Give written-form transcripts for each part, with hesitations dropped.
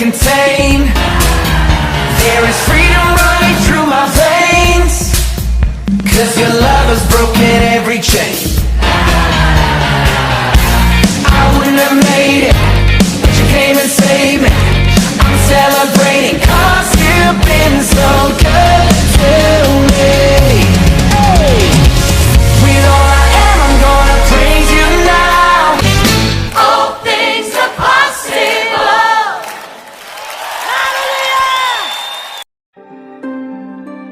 contain. There is freedom running through my veins, 'cause your love has broken every chain. I wouldn't have made it, but you came and saved me. I'm celebrating 'cause you've been so good to me. With all I am, I'm gonna praise you now. All things are possible.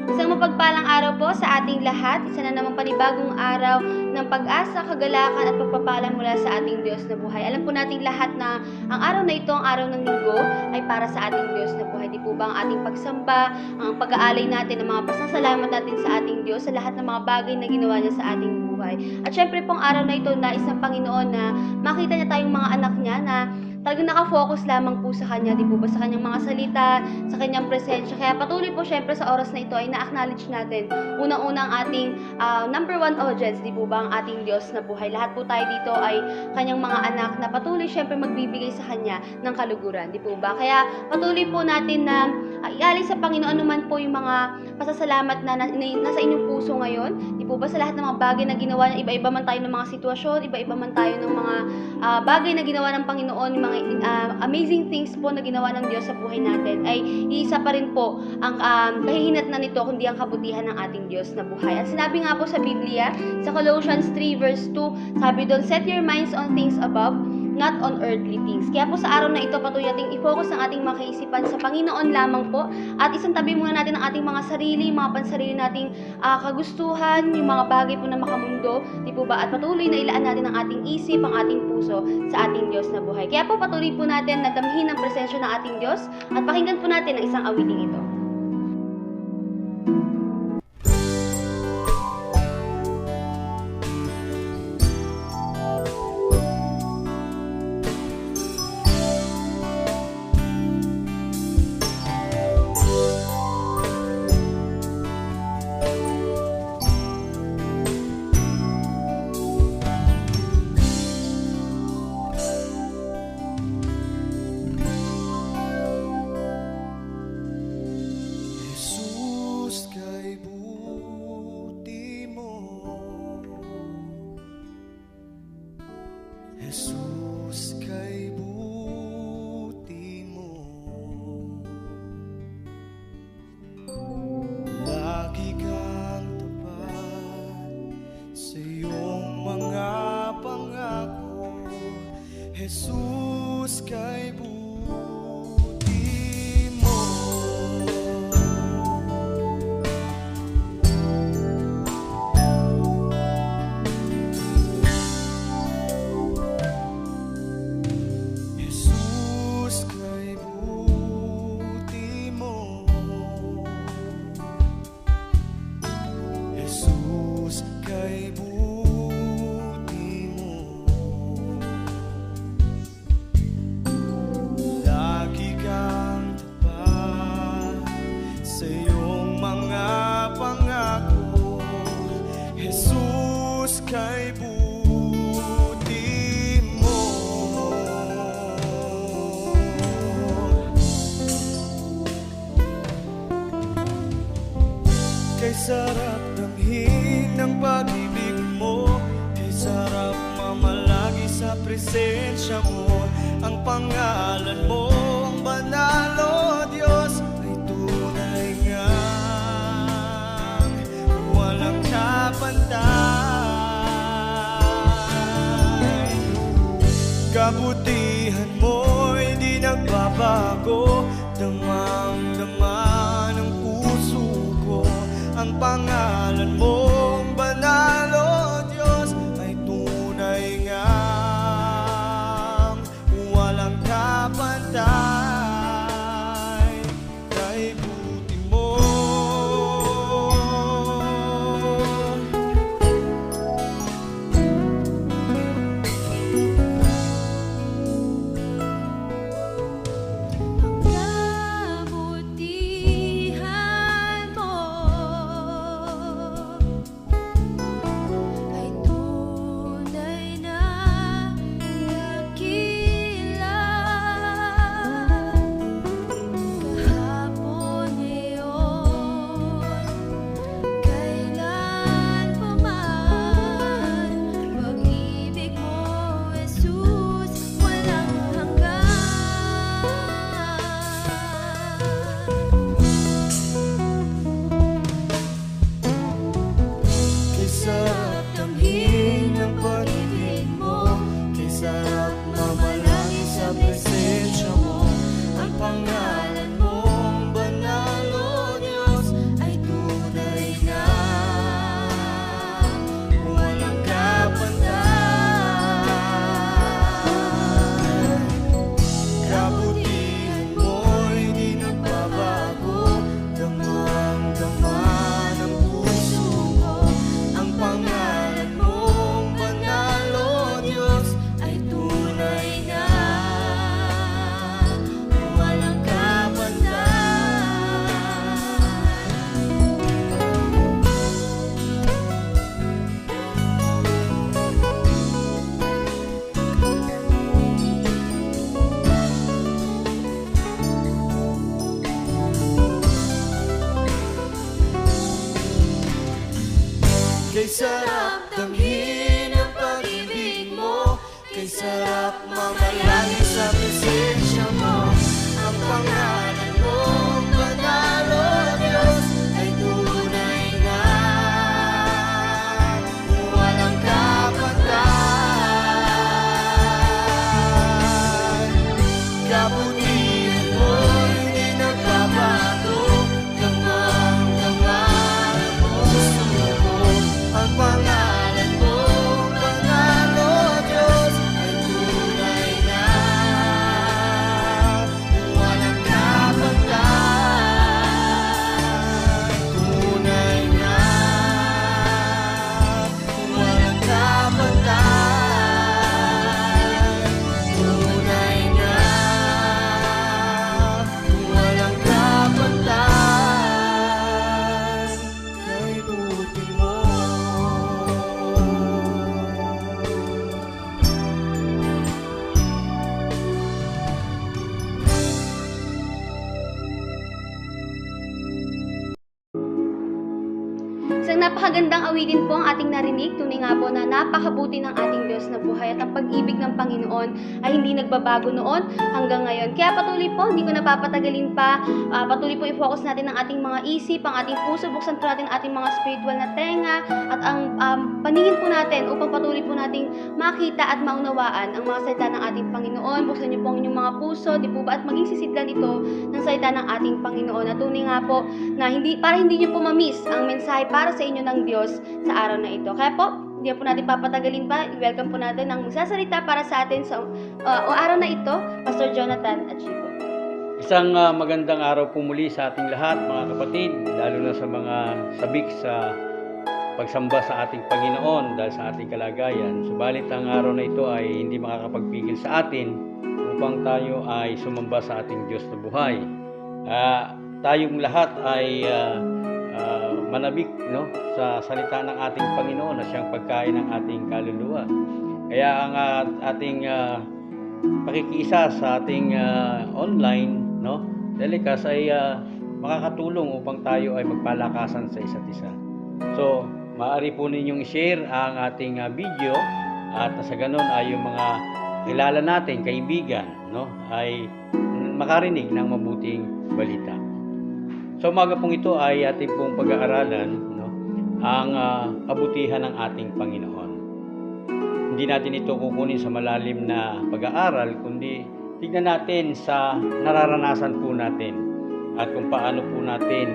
Isang mapagpalang araw po sa ating lahat. Isa na namang panibagong araw ng pag-asa, kagalakan at pagpapala mula sa ating Diyos na buhay. Alam po nating lahat na ang araw na ito, ang araw ng linggo, ay para sa ating Diyos na buhay. Di po ba ang ating pagsamba, ang pag-aalay natin, ang mga pasasalamat natin sa ating Diyos sa lahat ng mga bagay na ginawa niya sa ating buhay. At syempre pong araw na ito, nais ng Panginoon na makita niya tayong mga anak niya na talagang nakafocus lamang po sa Kanya, di po ba, sa Kanyang mga salita, sa Kanyang presensya. Kaya patuloy po syempre sa oras na ito ay na-acknowledge natin unang-una ang ating number one audience, di po ba, ang ating Diyos na buhay. Lahat po tayo dito ay Kanyang mga anak na patuloy syempre magbibigay sa Kanya ng kaluguran, di po ba. Kaya patuloy po natin na ialay sa Panginoon naman po yung mga pasasalamat na nasa inyong puso ngayon, di po ba, sa lahat ng mga bagay na ginawa niya. Iba-iba man tayo ng mga sitwasyon, iba-iba man tayo ng mga bagay na ginawa ng Panginoon, yung mga amazing things po na ginawa ng Diyos sa buhay natin, ay iisa pa rin po ang kahihinat na nito kundi ang kabutihan ng ating Diyos na buhay. At sinabi nga po sa Biblia, sa Colossians 3 verse 2, sabi doon, set your minds on things above, not on earthly things. Kaya po sa araw na ito, patuloy nating i-focus ang ating mga kaisipan sa Panginoon lamang po, at isang tabi muna natin ang ating mga sarili, mga pansarili nating kagustuhan, yung mga bagay po na makamundo, di po ba, at patuloy na ilaan natin ang ating isip, ang ating puso sa ating Diyos na buhay. Kaya po patuloy po natin na damhin ang presensya ng ating Diyos at pakinggan po natin ang isang awiting ito. Jesus, kay buti mo, lagi kang tapat sa iyong mga pangako. Jesus, kay buti mo. Jesus, kay buti mo. Kay sarap damhin ng pag-ibig mo, kay sarap mamalagi sa presensya mo. Ang pangalan mo, ang banal, o Diyos, ay tunay nga walang kapantay. Kabutihan mo'y di nagbabago, damang-dama ng puso ko. Ang pangalan mong banal, o Diyos, ay tunay ngang walang kapantay. Kay buti mo. sarap damhin ang pag-ibig mo, kay sarap mamalangin sa presensya mo. Ang pangalan mong banal, O Diyos, ay tunay na walang kapantay. Kabutihan mo hindi nagbabago, damang-daman ang puso ko. Ang pangalan mong banal, O Diyos, ay tunay na walang kapantay. Tunay na walang kapantay. Tunay na walang kapantay. Kay buti mo. Isang napakagandang awitin po ang ating narinig. Tunay nga po na napakabuti ng ating Diyos na buhay at ang pag-ibig ng Panginoon ay hindi nagbabago noon hanggang ngayon. Kaya patuloy po, hindi ko napapatagalin pa. Patuloy po i-focus natin ang ating mga isip, ang ating puso, buksan po natin ang ating mga spiritual na tenga at ang paningin po natin upang patuloy po nating makita at maunawaan ang mga salita ng ating Panginoon. Buksan niyo po ang inyong mga puso, di po ba? At maging sisidlan ito ng salita ng ating Panginoon. At tunay nga po na para hindi niyo po ma-miss ang mensahe para sa inyo ng Diyos sa araw na ito. Kaya po, hindi po natin papatagalin pa. I-welcome po natin ang magsasalita para sa atin sa araw na ito, Pastor Jonathan at Chico. Isang magandang araw po muli sa ating lahat, mga kapatid, lalo na sa mga sabik sa pagsamba sa ating Panginoon dahil sa ating kalagayan. Subalit ang araw na ito ay hindi makakapagpigil sa atin upang tayo ay sumamba sa ating Diyos na buhay. Tayong lahat ay manabik sa salita ng ating Panginoon na siyang pagkain ng ating kaluluwa. Kaya ang ating pakikiisa sa ating online telecast ay makakatulong upang tayo ay magpalakasan sa isa't isa. So, maaari po ninyong i-share ang ating video at sa ganun ay yung mga kilala natin, kaibigan, ay makarinig ng mabuting balita. So, umaga pong ito ay ating pong pag-aaralan ang kabutihan ng ating Panginoon. Hindi natin ito kukunin sa malalim na pag-aaral, kundi tignan natin sa nararanasan po natin at kung paano po natin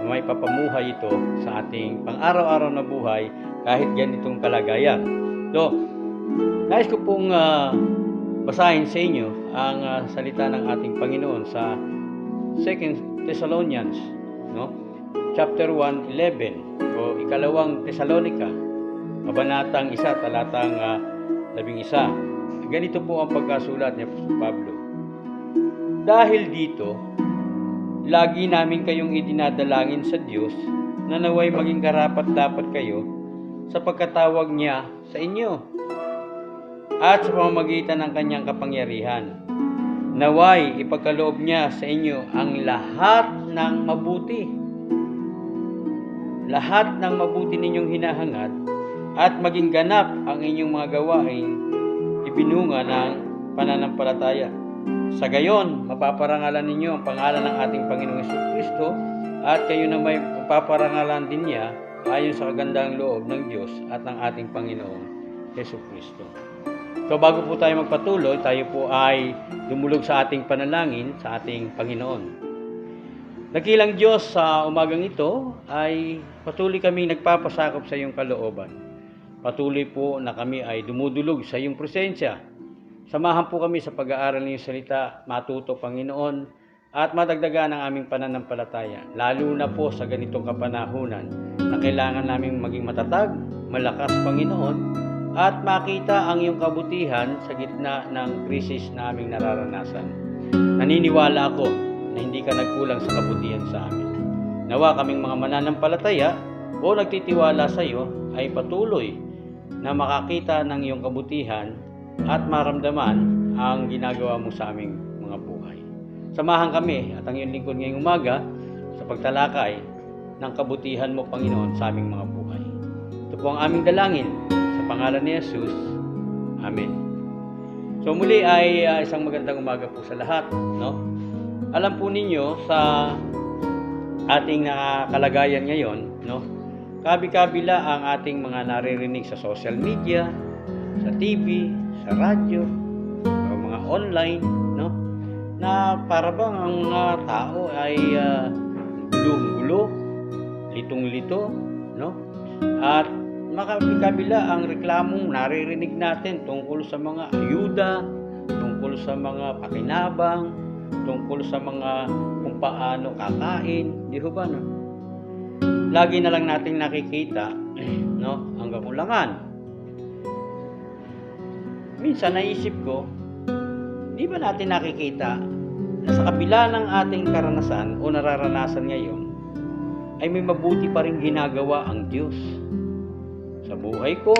may papamuhay ito sa ating pang-araw-araw na buhay kahit ganitong kalagayan. So, nais ko pong basahin sa inyo ang salita ng ating Panginoon sa 2 Thessalonians, chapter 1:11 o ikalawang Tesalonika, kabanatang 1, talatang 11. Ganito po ang pagkasulat ni Apostol Pablo. Dahil dito, lagi namin kayong idinadalangin sa Diyos na naway maging karapat-dapat kayo sa pagkatawag niya sa inyo at sa pamamagitan ng kanyang kapangyarihan. Naway ipagkaloob niya sa inyo ang lahat ng mabuti. Lahat ng mabuti ninyong hinahangad at maging ganap ang inyong mga gawain ibinunga ng pananampalataya. Sa gayon, mapaparangalan ninyo ang pangalan ng ating Panginoong Jesucristo at kayo na may mapaparangalan din niya ayon sa kagandahang loob ng Diyos at ng ating Panginoong Jesucristo. So bago po tayo magpatuloy, tayo po ay dumulog sa ating panalangin sa ating Panginoon. Dakilang Diyos, sa umagang ito ay patuloy kaming nagpapasakop sa iyong kalooban. Patuloy po na kami ay dumudulog sa iyong presensya. Samahan po kami sa pag-aaral ng iyong salita, matuto Panginoon, at madagdagan ang aming pananampalataya. Lalo na po sa ganitong kapanahunan na kailangan naming maging matatag, malakas Panginoon, at makita ang iyong kabutihan sa gitna ng krisis na aming nararanasan. Naniniwala ako na hindi ka nagkulang sa kabutihan sa amin. Nawa kaming mga mananampalataya o nagtitiwala sa iyo ay patuloy na makakita ng iyong kabutihan at maramdaman ang ginagawa mo sa aming mga buhay. Samahan kami at ang iyong lingkod ngayong umaga sa pagtalakay ng kabutihan mo, Panginoon, sa aming mga buhay. Ito po ang aming dalangin sa pangalan ni Jesus. Amen. So muli ay isang magandang umaga po sa lahat, no? Alam po ninyo sa ating kalagayan ngayon, no? Kabi-kabila ang ating mga naririnig sa social media, sa TV, sa radyo, sa mga online, no? Na para bang ang mga tao ay gulong-gulo, litong-lito, no? At makabi-kabila ang reklamong naririnig natin tungkol sa mga ayuda, tungkol sa mga pakinabang, tungkol sa mga kung paano kakain, di ba, no? Lagi na lang nating nakikita, no, ang kakulangan. Minsan naisip ko, di ba natin nakikita na sa kabila ng ating karanasan o nararanasan ngayon, ay may mabuti pa rin ginagawa ang Diyos. Sa buhay ko,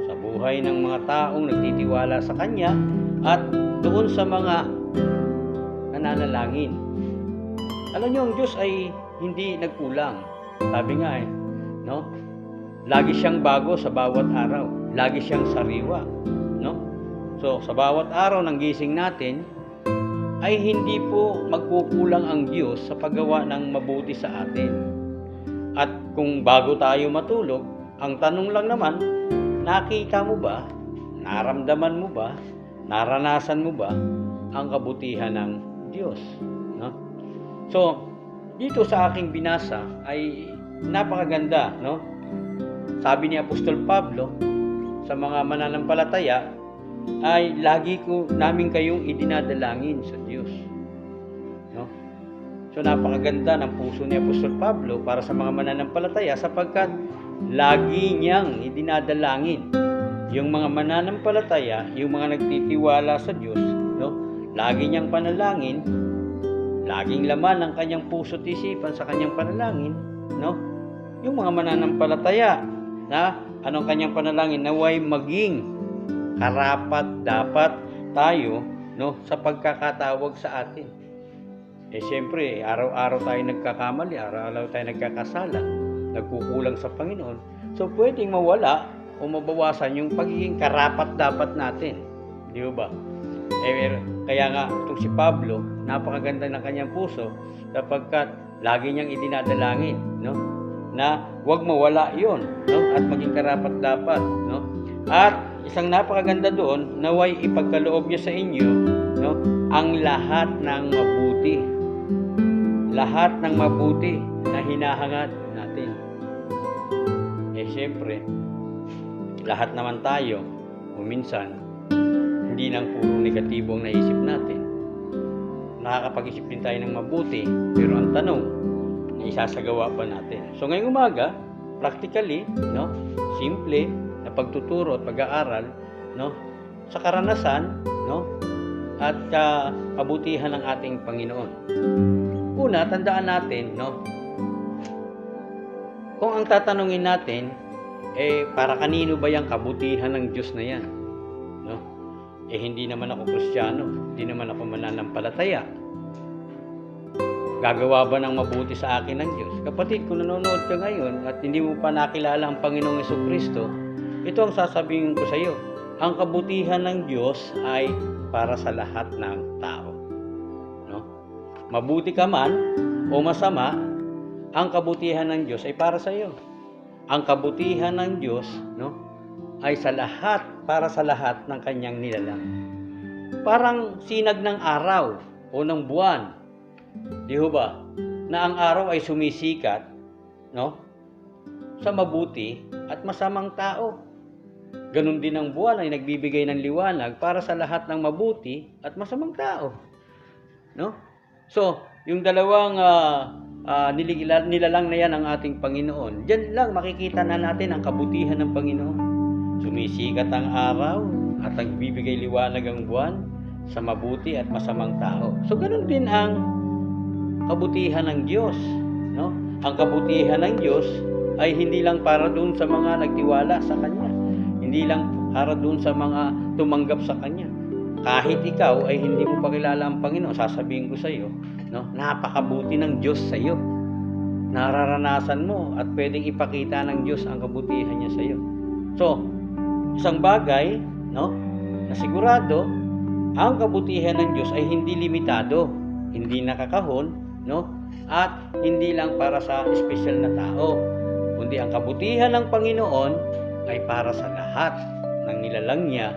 sa buhay ng mga taong nagtitiwala sa Kanya, at doon sa mga nananalangin. Alam niyo, ang Diyos ay hindi nagkulang. Sabi nga no? Lagi siyang bago sa bawat araw. Lagi siyang sariwa, no? So, sa bawat araw ng gising natin, ay hindi po magkukulang ang Diyos sa paggawa ng mabuti sa atin. At kung bago tayo matulog, ang tanong lang naman, nakita mo ba, naramdaman mo ba, naranasan mo ba ang kabutihan ng Diyos, no? So, dito sa aking binasa ay napakaganda, no? Sabi ni Apostol Pablo sa mga mananampalataya ay lagi ko namin kayong idinadalangin sa Diyos, no? So napakaganda ng puso ni Apostol Pablo para sa mga mananampalataya sapagkat lagi niyang idinadalangin yung mga mananampalataya, yung mga nagtitiwala sa Diyos, no? Lagi niyang panalangin, laging laman ng kanyang puso at isipan sa kanyang panalangin, no? Yung mga mananampalataya na anong kanyang panalangin, naway maging karapat dapat tayo, no, sa pagkakatawag sa atin. Siyempre, araw-araw tayo nagkakamali, araw-araw tayo nagkakasala, nagkukulang sa Panginoon. So pwedeng mawala o mabawasan yung pagiging karapat dapat natin, di ba? Kaya nga itong si Pablo, napakaganda ng kanyang puso sapagkat lagi niyang idinadalangin, no, na huwag mawala yon, no, at maging karapat dapat, no. At isang napakaganda doon, naway ipagkaloob niya sa inyo, no, ang lahat ng mabuti. Lahat ng mabuti na hinahangad natin. Siyempre, lahat naman tayo, o minsan, hindi lang puro negatibo ang naisip natin. Nakakapag-isip din tayo ng mabuti, pero ang tanong, naisasagawa pa natin. So ngayong umaga, practically, no, simple na pagtuturo at pag-aaral, no, sa karanasan, no, at kabutihan ng ating Panginoon. Una, tandaan natin, no, kung ang tatanungin natin, para kanino ba yung kabutihan ng Diyos na yan? No? Hindi naman ako Kristiyano, hindi naman ako mananampalataya. Gagawa ba ng mabuti sa akin ng Diyos? Kapatid, kung nanonood ka ngayon at hindi mo pa nakilala ang Panginoong Jesucristo, ito ang sasabihin ko sa iyo. Ang kabutihan ng Diyos ay para sa lahat ng tao. No? Mabuti ka man o masama, ang kabutihan ng Diyos ay para sa iyo. Ang kabutihan ng Diyos, no, ay sa lahat, para sa lahat ng kanyang nilalang. Parang sinag ng araw o ng buwan, di ba? Na ang araw ay sumisikat, no, sa mabuti at masamang tao. Ganon din ang buwan ay nagbibigay ng liwanag para sa lahat ng mabuti at masamang tao, no? So, yung dalawang nilalang na yan ang ating Panginoon. Diyan lang makikita na natin ang kabutihan ng Panginoon. Sumisikat ang araw at nagbibigay liwanag ang buwan sa mabuti at masamang tao. So, ganun din ang kabutihan ng Diyos, no? Ang kabutihan ng Diyos ay hindi lang para doon sa mga nagtiwala sa Kanya. Hindi lang para doon sa mga tumanggap sa Kanya. Kahit ikaw ay hindi mo pa kilala ang Panginoon, sasabihin ko sa iyo, no, napakabuti ng Diyos sa iyo. nararanasan mo at pwedeng ipakita ng Diyos ang kabutihan niya sa iyo. So, isang bagay, no, na sigurado, ang kabutihan ng Diyos ay hindi limitado, hindi nakakahon, no, at hindi lang para sa espesyal na tao, kundi ang kabutihan ng Panginoon ay para sa lahat ng nilalang niya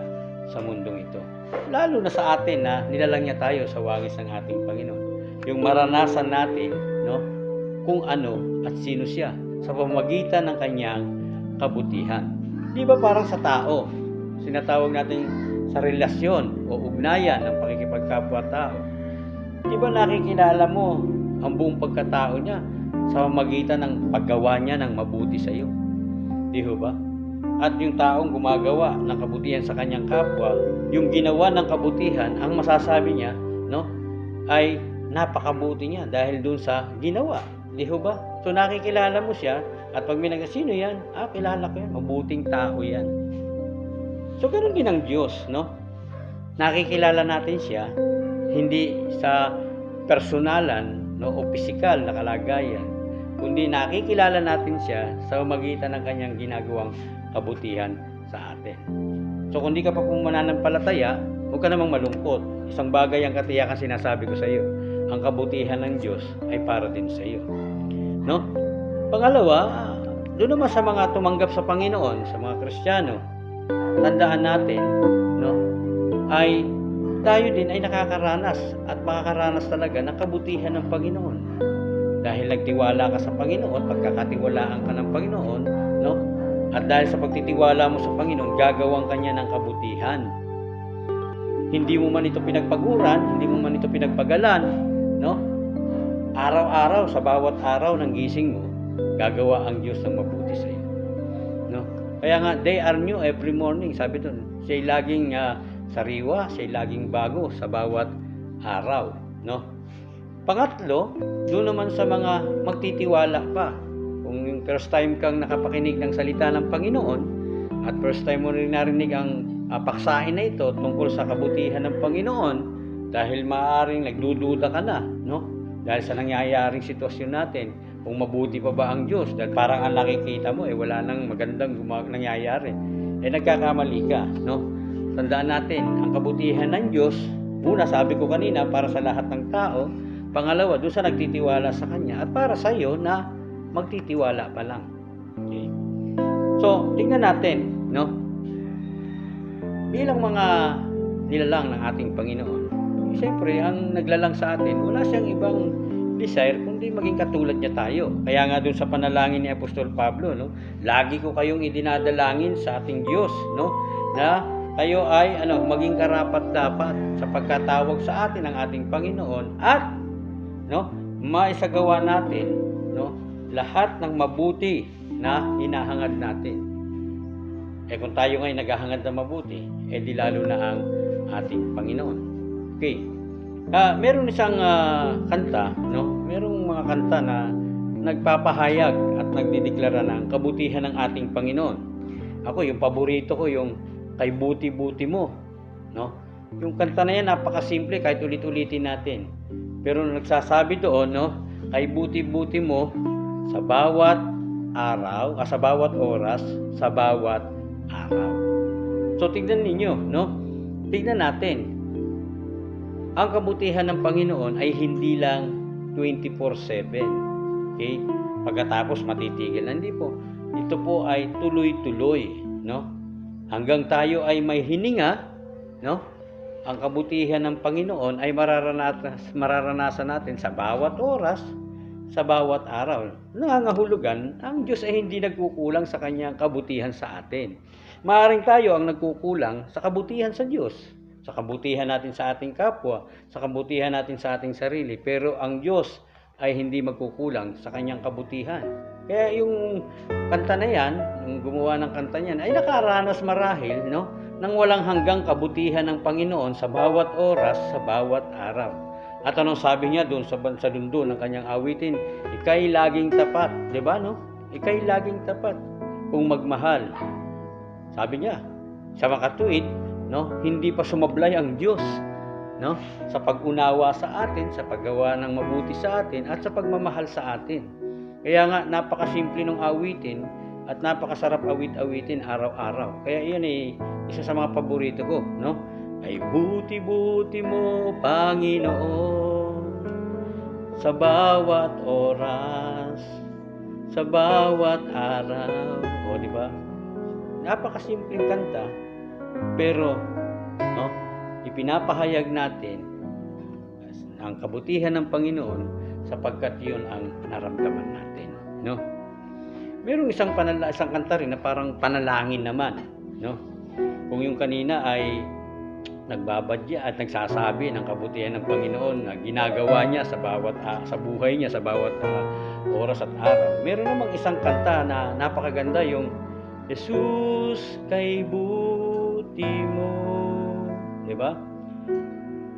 sa mundong ito. Lalo na sa atin na nilalang niya tayo sa wangis ng ating Panginoon. Yung maranasan natin, no, kung ano at sino siya sa pamamagitan ng kanyang kabutihan. Di ba parang sa tao, sinatawag natin sa relasyon o ugnayan ng pakikipagkapwa-tao. Di ba nakikilala mo ang buong pagkatao niya sa pamamagitan ng paggawa niya ng mabuti sa iyo? Di ba? At yung taong gumagawa ng kabutihan sa kanyang kapwa, yung ginawa ng kabutihan, ang masasabi niya, no, ay napakabuti niya dahil dun sa ginawa. Di ba? So nakikilala mo siya at pag may sino yan? Kilala ko yan. Mabuting tao yan. So ganoon din ang Diyos, no? Nakikilala natin siya hindi sa personalan, no, o pisikal na kalagayan, kundi nakikilala natin siya sa pamamagitan ng kanyang ginagawang kabutihan sa atin. So kung di ka pa mananampalataya, huwag ka namang malungkot. Isang bagay ang katiyakan sinasabi ko sa iyo. Ang kabutihan ng Diyos ay para din sa iyo. No? Pangalawa, doon naman sa mga tumanggap sa Panginoon, sa mga Kristiyano, tandaan natin, no, ay tayo din ay nakakaranas at makakaranas talaga ng kabutihan ng Panginoon. Dahil nagtiwala ka sa Panginoon, pagkakatiwalaan ka ng Panginoon, no? At dahil sa pagtitiwala mo sa Panginoon, gagawang kanya ng kabutihan. Hindi mo man ito pinagpaguran, hindi mo man ito pinagpagalan, no? Araw-araw, sa bawat araw ng gising mo, gagawa ang Diyos ng mabuti sa iyo. No? Kaya nga, they are new every morning. Sabi doon, siya'y laging sariwa, siya'y laging bago sa bawat araw. No? Pangatlo, doon naman sa mga magtitiwala pa. Kung yung first time kang nakapakinig ng salita ng Panginoon, at first time mo rin narinig ang paksain na ito tungkol sa kabutihan ng Panginoon, dahil maaaring nagdududa ka na, no? Dahil sa nangyayaring sitwasyon natin, kung mabuti pa ba ang Diyos, dahil parang ang nakikita mo, wala nang magandang nangyayari. Nagkakamali ka, no? Tandaan natin, ang kabutihan ng Diyos, una, sabi ko kanina, para sa lahat ng tao. Pangalawa, doon sa nagtitiwala sa Kanya, at para sa iyo na magtitiwala pa lang. Okay? So, tingnan natin, no? Bilang mga nilalang ng ating Panginoon, siyempre, ang naglalang sa atin, wala siyang ibang desire kundi maging katulad niya tayo. Kaya nga dun sa panalangin ni Apostol Pablo, no, lagi ko kayong idinadalangin sa ating Diyos, no, na kayo ay maging karapat-dapat sa pagkatawag sa atin ng ating Panginoon at, no, maisagawa natin, no, lahat ng mabuti na hinahangad natin. Kung tayo ngayon naghahangad ng mabuti, di lalo na ang ating Panginoon. Okay. Meron isang kanta, no? Merong mga kanta na nagpapahayag at nagdideklara ng kabutihan ng ating Panginoon. Ako, yung paborito ko, yung Kay Buti-Buti Mo, no? Yung kanta na yan, napakasimple kahit ulit-ulitin natin. Pero nagsasabi doon, no? Kay Buti-Buti Mo sa bawat araw, sa bawat oras, sa bawat araw. So, tignan ninyo, no? Tignan natin. Ang kabutihan ng Panginoon ay hindi lang 24/7. Okay? Pagkatapos matitigil. Hindi po. Ito po ay tuloy-tuloy, no? Hanggang tayo ay may hininga, no? Ang kabutihan ng Panginoon ay mararanasan natin sa bawat oras, sa bawat araw. Nangangahulugan, ang Diyos ay hindi nagkukulang sa kanyang kabutihan sa atin. Maaaring tayo ang nagkukulang sa kabutihan sa Diyos. Sa kabutihan natin sa ating kapwa, sa kabutihan natin sa ating sarili. Pero ang Diyos ay hindi magkukulang sa kanyang kabutihan. Kaya yung kanta na yan, yung gumawa ng kanta niyan, ay nakaranas marahil, no, ng walang hanggang kabutihan ng Panginoon sa bawat oras, sa bawat araw. At anong sabi niya doon sa dundo ng kanyang awitin? Ika'y laging tapat. Diba, no? Ika'y laging tapat kung magmahal. Sabi niya, sa makatuwid, no, hindi pa sumablay ang Diyos, no, sa pag-unawa sa atin, sa paggawa ng mabuti sa atin, at sa pagmamahal sa atin. Kaya nga napakasimple ng awitin at napakasarap awit-awitin araw-araw. Kaya yan isa sa mga paborito ko, no? Ay buti-buti mo, Panginoon, sa bawat oras, sa bawat araw. O, di ba? Napakasimpleng kanta, pero no, ipinapahayag natin ang kabutihan ng Panginoon sapagkat yun ang naramdaman natin, no? Merong isang kanta rin na parang panalangin naman, no? Kung yung kanina ay nagbabadya at nagsasabi ng kabutihan ng Panginoon na ginagawa niya sa bawat sa buhay niya, sa bawat oras at araw. Meron namang isang kanta na napakaganda, yung Jesus, kay buti mo, di ba?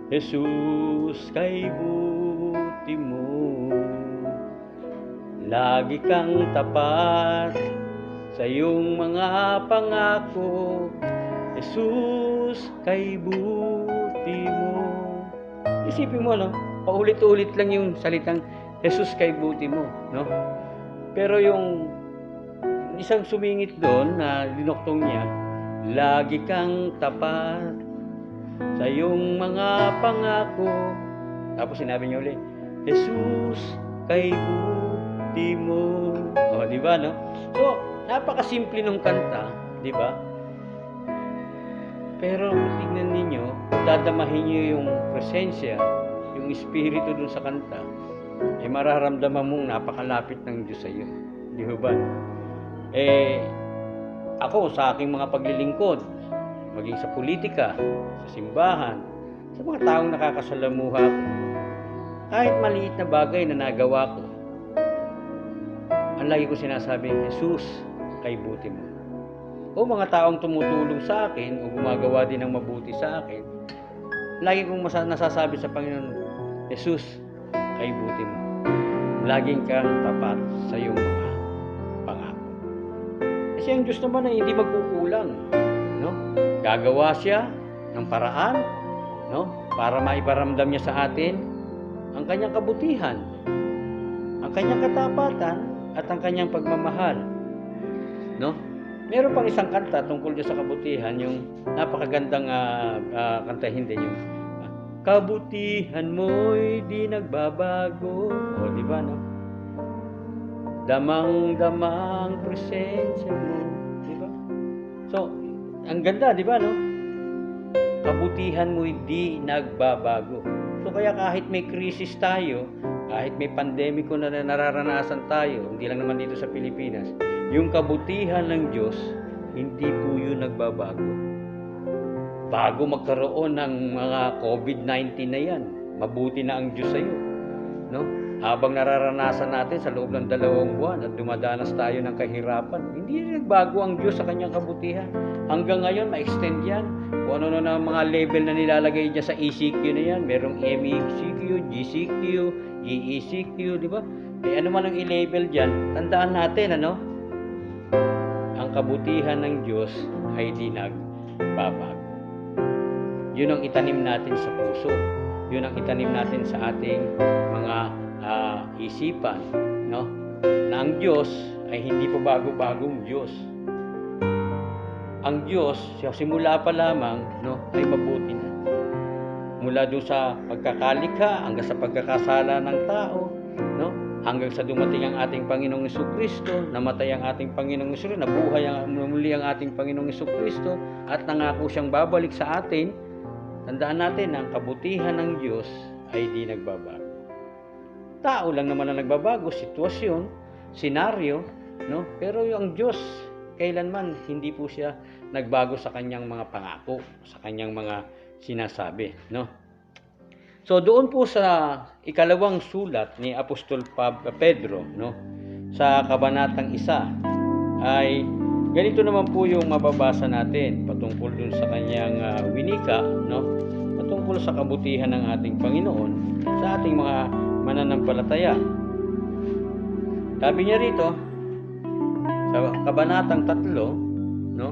Jesus, kay buti mo, lagi kang tapat sa iyong mga pangako. Jesus, kay buti mo. Isipin mo, no? Paulit-ulit lang yung salitang Jesus, kay buti mo, no? Pero yung isang sumingit doon na linoktong niya, lagi kang tapat sa iyong mga pangako. Tapos sinabi niya ulit, Jesus, kay buti mo. O, di ba, no? So, napakasimple ng kanta, di ba? Pero tingnan ninyo, dadamahin niyo yung presensya, yung espiritu dun sa kanta, eh mararamdaman mong napakalapit ng Diyos sa iyo. Di ba? Ako sa aking mga paglilingkod, maging sa politika, sa simbahan, sa mga taong nakakasalamuha ko, kahit maliit na bagay na nagawa ko, ang lagi ko sinasabi, Jesus, kay buti mo. O mga taong tumutulong sa akin o gumagawa din ng mabuti sa akin, lagi kong nasasabi sa Panginoon, Jesus, kay buti mo. Laging kang tapat sa iyong mga pangako. Kasi ang Diyos naman ay hindi magkukulang, no? Gagawa siya ng paraan, no? Para maiparamdam niya sa atin ang kanyang kabutihan, ang kanyang katapatan at ang kanyang pagmamahal, no? Meron pang isang kanta tungkol dyan sa kabutihan, yung napakagandang kantahin din, yung kabutihan mo'y di nagbabago. O, di ba, no? Damang-damang presensya mo, di ba? So, ang ganda, di ba, no? Kabutihan mo'y di nagbabago. So, kaya kahit may krisis tayo, kahit may pandemiko na nararanasan tayo, hindi lang naman dito sa Pilipinas, yung kabutihan ng Diyos, hindi po yun nagbabago. Bago magkaroon ng mga COVID-19 na yan, mabuti na ang Diyos sa iyo, no? Habang nararanasan natin sa loob ng 2 buwan at dumadanas tayo ng kahirapan, hindi nagbago ang Diyos sa kanyang kabutihan. Hanggang ngayon, ma-extend yan. Kung ano na mga level na nilalagay niya sa ECQ na yan, merong MECQ, GCQ, EECQ, di ba? Ano man ang i-label dyan, tandaan natin, ano? Ang kabutihan ng Diyos ay di nagbabago. Yun ang itanim natin sa puso. Yun ang itanim natin sa ating mga isipan, no? Na ang Diyos ay hindi pa bago-bagong Diyos. Ang Diyos, simula pa lamang, no, ay mabuti na. Mula doon sa pagkakalikha hanggang sa pagkakasala ng tao, no? Hanggang sa dumating ang ating Panginoong Jesucristo, namatay ang ating Panginoong Jesucristo, nabuhay muli ang ating Panginoong Jesucristo, at nangako siyang babalik sa atin. Tandaan natin na ang kabutihan ng Diyos ay di nagbabago. Tao lang naman ang nagbabago, sitwasyon, senaryo, no? Pero yung Diyos, kailanman hindi po siya nagbago sa kanyang mga pangako, sa kanyang mga sinasabi, no? So doon po sa ikalawang sulat ni Apostol Pedro, no, sa kabanatang 1, ay ganito naman po yung mababasa natin patungkol dun sa kanyang winika, no, patungkol sa kabutihan ng ating Panginoon sa ating mga mananampalataya. Sabi niya rito sa kabanatang 3, no,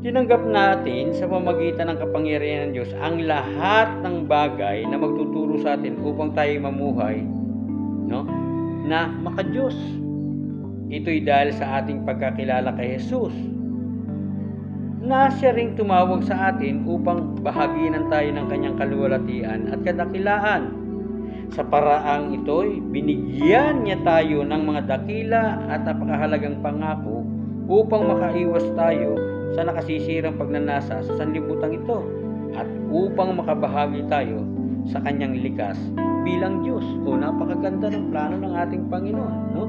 tinanggap natin sa pamamagitan ng kapangyarihan ng Diyos ang lahat ng bagay na magtuturo sa atin upang tayo mamuhay, no, na makadiyos. Ito'y dahil sa ating pagkakilala kay Jesus, na siya ring tumawag sa atin upang bahaginan tayo ng kanyang kaluwalhatian at kadakilaan. Sa paraang ito'y binigyan niya tayo ng mga dakila at napakahalagang pangako upang makaiwas tayo sa nakasisirang pagnanasa sa sanlibutan ito at upang makabahagi tayo sa kanyang likas bilang Diyos. O, napakaganda ng plano ng ating Panginoon, no?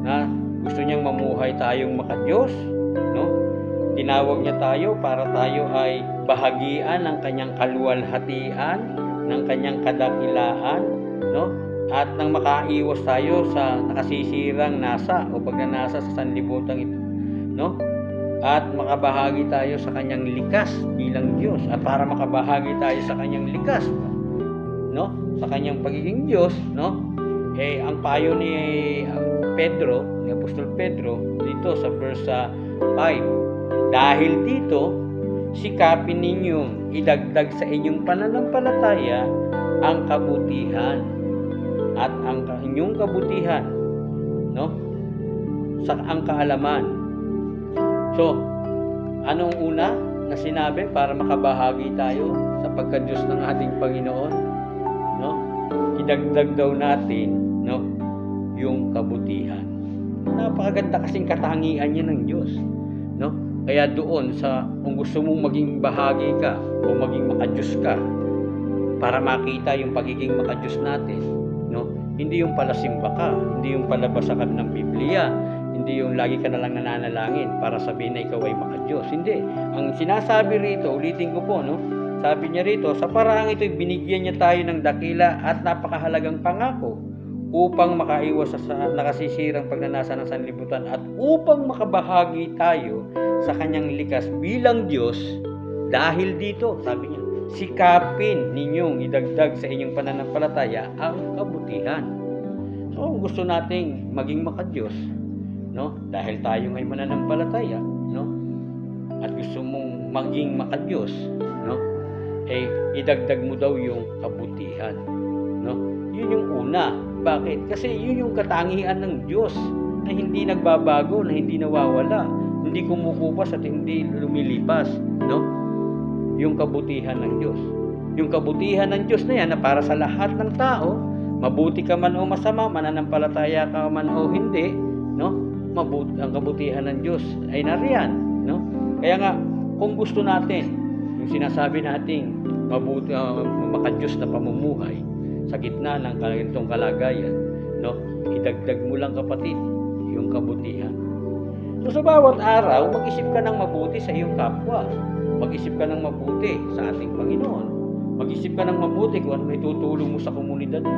Na gusto niyang mamuhay tayong makadiyos, no? Tinawag niya tayo para tayo ay bahagian ng kanyang kaluwalhatian, ng kanyang kadakilaan, no? At nang makaiwas tayo sa nakasisirang nasa o pagnanasa sa sanlibutan ito, no? At makabahagi tayo sa kanyang likas bilang Diyos. At para makabahagi tayo sa kanyang likas, no? Sa kanyang pagiging Diyos, no? Ang payo ni Pedro, ni Apostol Pedro dito sa verse 5, dahil dito sikapin ninyong idagdag sa inyong pananampalataya ang kabutihan at ang inyong kabutihan, no? Sa ang kaalaman. So, anong una na sinabi para makabahagi tayo sa pagka-Diyos ng ating Panginoon, no? Idagdag daw natin, no, yung kabutihan. Napakaganda kasing katangian niya ng Diyos, no? Kaya doon sa kung gusto mong maging bahagi ka o maging makadiyos ka, para makita yung pagiging makadiyos natin, no? Hindi yung palasimba ka, hindi yung palabasa ka ng Biblia, hindi yung lagi ka na lang nananalangin para sabihin na ikaw ay makadiyos. Hindi. Ang sinasabi rito, ulitin ko po, no? Sabi niya rito, sa paraang ito, binigyan niya tayo ng dakila at napakahalagang pangako upang makaiwas sa nakasisirang pagnanasa ng sanlibutan at upang makabahagi tayo sa kanyang likas bilang Diyos. Dahil dito, sabi niya, sikapin ninyong idagdag sa inyong pananampalataya ang kabutihan. So, kung gusto nating maging makadiyos, no? Dahil tayo ay mananampalataya, no? At gusto mong maging makadiyos, no? Idagdag mo daw yung kabutihan, no? Yun yung una. Bakit? Kasi yun yung katangian ng Diyos na hindi nagbabago, na hindi nawawala, hindi kumukupas at hindi lumilipas, no? Yung kabutihan ng Diyos. Yung kabutihan ng Diyos na yan na para sa lahat ng tao, mabuti ka man o masama, mananampalataya ka man o hindi, no? Ang kabutihan ng Diyos ay nariyan, no? Kaya nga, kung gusto natin yung sinasabi nating mabuti, makadiyos na pamumuhay sa gitna ng ganitong kalagayan, no? Idagdag mo lang, kapatid, yung kabutihan. So, sa bawat araw, mag-isip ka ng mabuti sa iyong kapwa. Mag-isip ka ng mabuti sa ating Panginoon. Mag-isip ka ng mabuti kung ano may tutulong mo sa komunidad mo.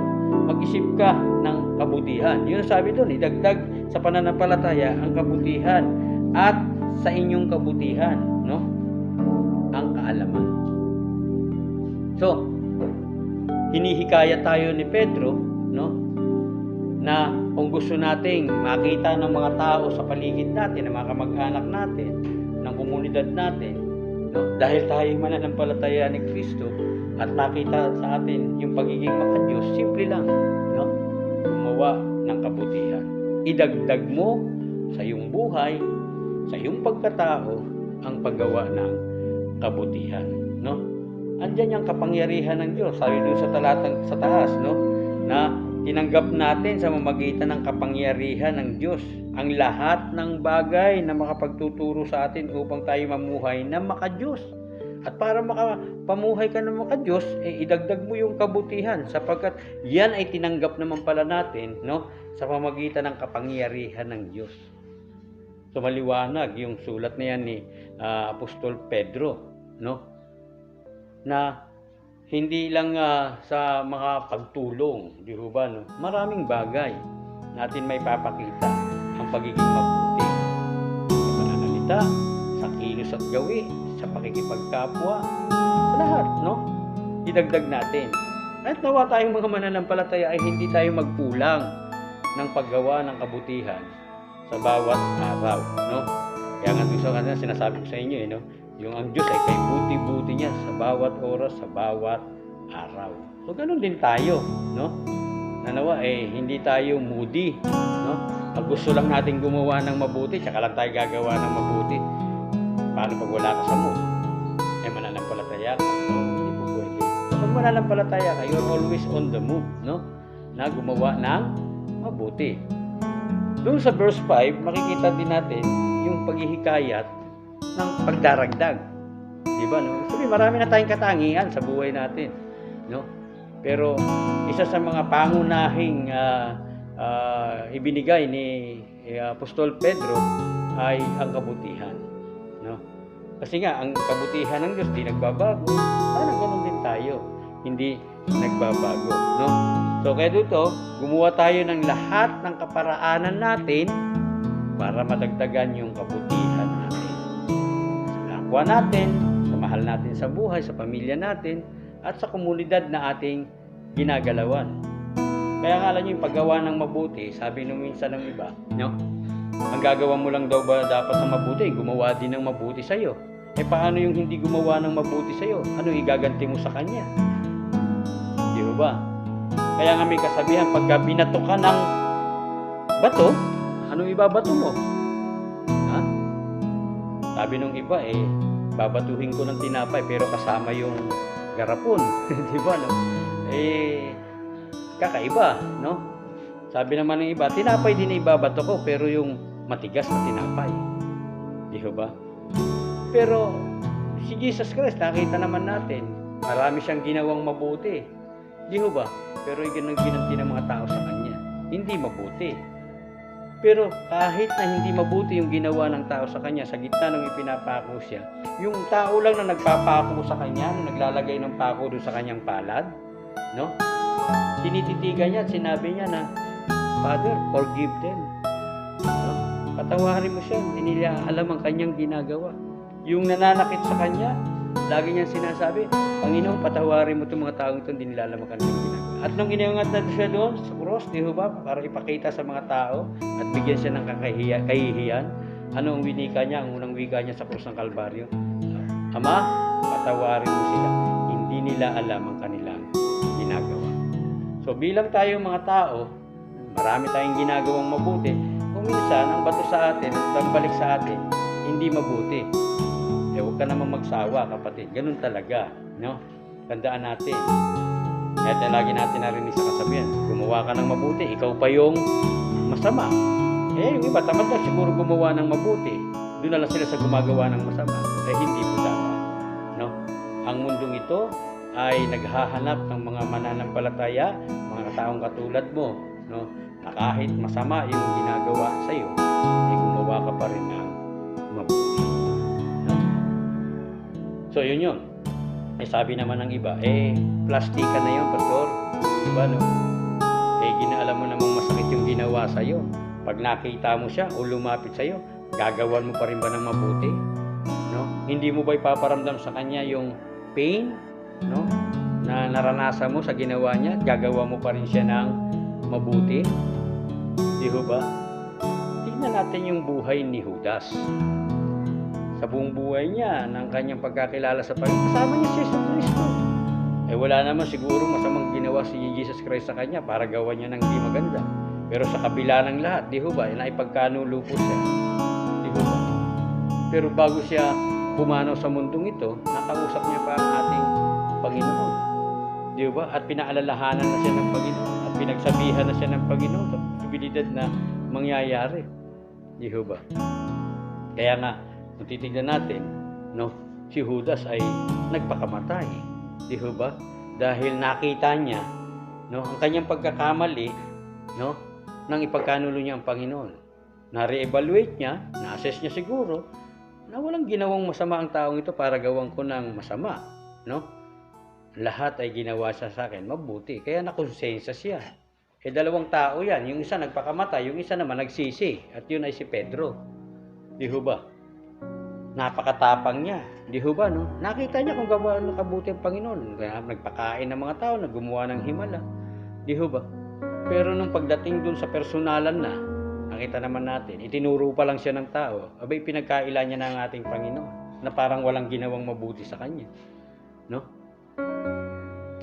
Mag-isip ka ng kabutihan. Yun ang sabi doon, idagdag sa pananampalataya ang kabutihan at sa inyong kabutihan, no? Ang kaalaman. So, hinihikaya tayo ni Pedro, no? Na kung gusto nating makita ng mga tao sa paligid natin, ng mga kamag-anak natin, ng komunidad natin, no? Dahil tayo mananampalataya ni Kristo at makita sa atin yung pagiging makadiyos, simple lang, no? Gumawa ng kabutihan. Idagdag mo sa iyong buhay, sa iyong pagkatao, ang paggawa ng kabutihan, no? Andiyan yung kapangyarihan ng Diyos. Sabi doon sa talatang sa taas, no? Na tinanggap natin sa mamagitan ng kapangyarihan ng Diyos ang lahat ng bagay na makapagtuturo sa atin upang tayo mamuhay na makadiyos. At para makapamuhay ka ng makadiyos, idagdag mo yung kabutihan sapagkat yan ay tinanggap naman pala natin, no? Sa pamamagitan ng kapangyarihan ng Diyos. So, maliwanag yung sulat na yan ni Apostol Pedro, no? Na hindi lang sa mga pagtulong, di ba, no? Maraming bagay natin may papakita ang pagiging mabuti sa pananalita, sa kilos at gawi, sa pakikipagkapwa, sa lahat, no? Idagdag natin. At nawa tayong mga mananampalataya ay hindi tayo magkulang ng paggawa ng kabutihan sa bawat araw, no? Kaya nga doon sa kanila sinasabi ko sa inyo, no? Yung ang Diyos ay kay buti-buti niya sa bawat oras, sa bawat araw. So, ganun din tayo, no? Nanawa hindi tayo moody, no? Pag gusto lang natin gumawa ng mabuti, tsaka lang tayo gagawa ng mabuti. Paano pag wala ka sa mood? Mananampalataya ka. So, hindi po pwede. So, pag mananampalataya ka, you're always on the move, no? Na gumawa ng mabuti. Doon sa verse 5, makikita din natin yung paghihikayat ng pagdaragdag. Diba, no? Sabi, marami na tayong katangian sa buhay natin, no? Pero isa sa mga pangunahing ibinigay ni Apostol Pedro ay ang kabutihan, no? Kasi nga ang kabutihan ng Diyos di nagbabago. Sana ganoon din tayo, hindi nagbabago, no? So kaya dito, gumawa tayo ng lahat ng kaparaanan natin para madagdagan yung kabutihan natin. Sa kapwa natin, sa mahal natin sa buhay, sa pamilya natin, at sa komunidad na ating ginagalawan. Kaya nga alam nyo, yung paggawa ng mabuti, sabi nung minsan ng iba, no? Ang gagawa mo lang daw ba dapat sa mabuti, gumawa din ng mabuti sa'yo. Paano yung hindi gumawa ng mabuti sa'yo? Ano igaganti mo sa kanya? Di ba? Kaya nga may kasabihan, pagka binato ka ng bato, ano ibabato mo? Ha? Sabi nung iba, babatuhin ko ng tinapay pero kasama yung garapon. Di ba, no? Kakaiba, no? Sabi naman ng iba, tinapay din ibabato ko pero yung matigas na tinapay. Di ba? Pero si Jesus Christ, nakita naman natin, marami siyang ginawang mabuti. Di ba? Pero yung ginanti ng mga tao sa kanya, hindi mabuti. Pero kahit na hindi mabuti yung ginawa ng tao sa kanya, sa gitna ng ipinapako siya, yung tao lang na nagpapako sa kanya, naglalagay ng pako doon sa kanyang palad, no? Tinititigan niya at sinabi niya na, Father, forgive them. No? Patawarin mo siya, hindi nila alam ang kanyang ginagawa. Yung nananakit sa kanya, lagi niyang sinasabi, Panginoon, patawarin mo itong mga taong ito, hindi nila alam ang kanyang ginagawa. At nung iniangat na siya doon sa cross, di ba, para ipakita sa mga tao at bigyan siya ng kahihiyan, ano ang winika niya, ang unang wika niya sa cross ng Kalbaryo? Ama, patawarin mo sila, hindi nila alam ang kanilang ginagawa. So bilang tayo mga tao, marami tayong ginagawang mabuti, kung minsan ang bato sa atin, ang balik sa atin, hindi mabuti. Huwag ka naman magsawa, kapatid. Ganun talaga, no? Tandaan natin. Kaya lagi natin narinig sa kasabihan, gumawa ka ng mabuti, ikaw pa yung masama. Yung iba, tamad na siguro gumawa ng mabuti. Doon na lang sila sa gumagawa ng masama. Hindi po tama, no? Ang mundong ito ay naghahanap ng mga mananampalataya, mga taong katulad mo, no? Na kahit masama yung ginagawa sa iyo, gumawa ka pa rin ng mabuti. No? So, yun. Sabi naman ng iba, plastika na yun, pastor. Diba, no? Ginaalam mo namang masakit yung ginawa sa iyo. Pag nakita mo siya o lumapit sa iyo, gagawan mo pa rin ba ng mabuti? No? Hindi mo ba ipaparamdam sa kanya yung pain, no? Na naranasan mo sa ginawa niya, gagawa mo pa rin siya ng mabuti? Di ba? Tingnan natin yung buhay ni Judas. Sa buong buhay niya, ng kanyang pagkakilala sa Panginoon, kasama niya si Jesus Cristo. Wala naman siguro masamang ginawa si Jesus Christ sa kanya para gawa niya ng di maganda. Pero sa kabila ng lahat, di ba, naipagkanulo po siya. Di ba? Pero bago siya pumanaw sa mundong ito, nakausap niya pa ang ating Panginoon. Di ba? At pinaalalahanan na siya ng Panginoon. At pinagsabihan na siya ng Panginoon sa posibilidad na mangyayari. Di ba? Kaya nga, kung titignan natin, no, si Judas ay nagpakamatay. Di ba? Dahil nakita niya, no, ang kanyang pagkakamali, no, nang ipagkanulo niya ang Panginoon. Na-re-evaluate niya, na-assess niya siguro, na walang ginawang masama ang taong ito para gawang ko ng masama, no? Lahat ay ginawa siya sa akin mabuti, kaya nakonsensya siya. Dalawang tao yan, yung isa nagpakamatay, yung isa naman nagsisi, at yun ay si Pedro. Di ba? Napakatapang niya. Di ba, no? Nakita niya kung gawa ng kabuti ang Panginoon. Kaya nagpakain ng mga tao, naggumawa ng himala. Di ba? Pero nung pagdating dun sa personalan na, nakita naman natin, itinuro pa lang siya ng tao, abay pinagkaila niya ng ating Panginoon, na parang walang ginawang mabuti sa kanya. No?